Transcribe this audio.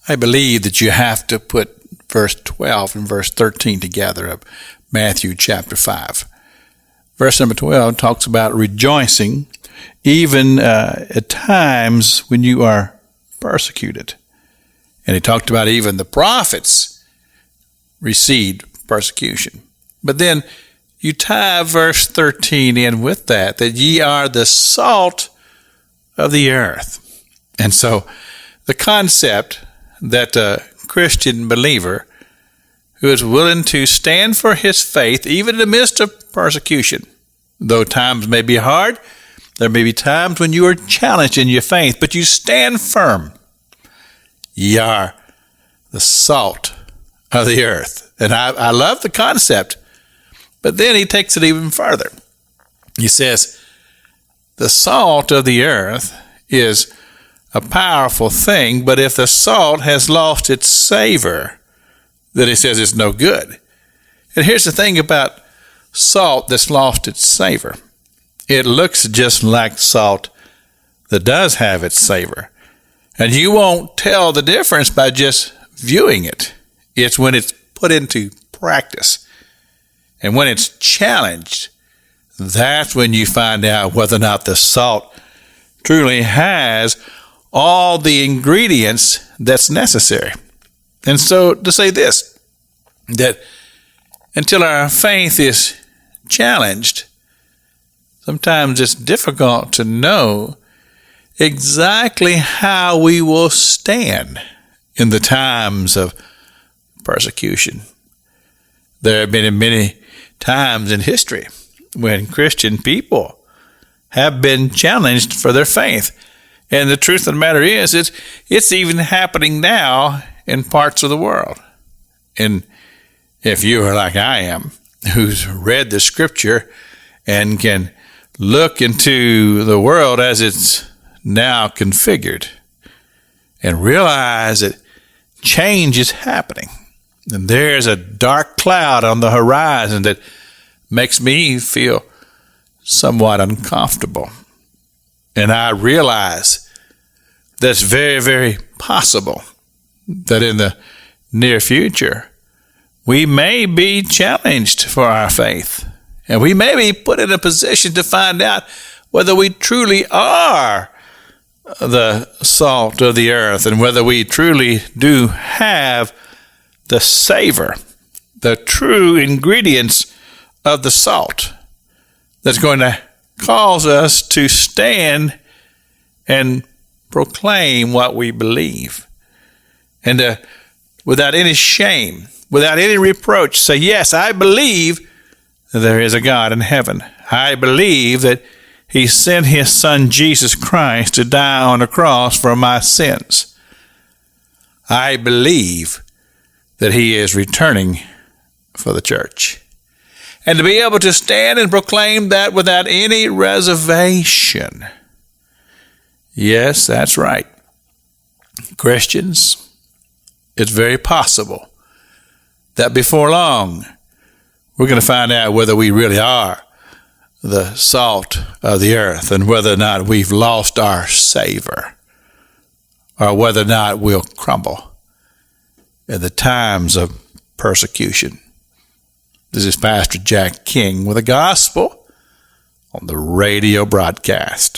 I believe that you have to put verse 12 and verse 13 together of Matthew chapter 5. Verse number 12 talks about rejoicing even at times when you are persecuted. And he talked about even the prophets received persecution. But then you tie verse 13 in with that ye are the salt of the earth. And so the concept that a Christian believer who is willing to stand for his faith, even in the midst of persecution, though times may be hard, there may be times when you are challenged in your faith, but you stand firm. Ye are the salt of the earth. And I love the concept, but then he takes it even further. He says, the salt of the earth is a powerful thing, but if the salt has lost its savor, then he says it's no good. And here's the thing about salt that's lost its savor. It looks just like salt that does have its savor. And you won't tell the difference by just viewing it. It's when it's put into practice. And when it's challenged, that's when you find out whether or not the salt truly has all the ingredients that's necessary. And so to say this, that until our faith is challenged, sometimes it's difficult to know exactly how we will stand in the times of persecution. There have been many times in history when Christian people have been challenged for their faith. And the truth of the matter is, it's even happening now in parts of the world. And if you are like I am, who's read the scripture and can look into the world as it's now configured and realize that change is happening, and there's a dark cloud on the horizon that makes me feel somewhat uncomfortable. And I realize that's very, very possible that in the near future, we may be challenged for our faith. And we may be put in a position to find out whether we truly are the salt of the earth and whether we truly do have the savor, the true ingredients of the salt that's going to cause us to stand and proclaim what we believe. And without any shame, without any reproach, say, yes, I believe that there is a God in heaven. I believe that he sent his son Jesus Christ to die on the cross for my sins. I believe that he is returning for the church. And to be able to stand and proclaim that without any reservation. Yes, that's right. Christians, it's very possible that before long, we're going to find out whether we really are the salt of the earth and whether or not we've lost our savor or whether or not we'll crumble in the times of persecution. This is Pastor Jack King with the gospel on the radio broadcast.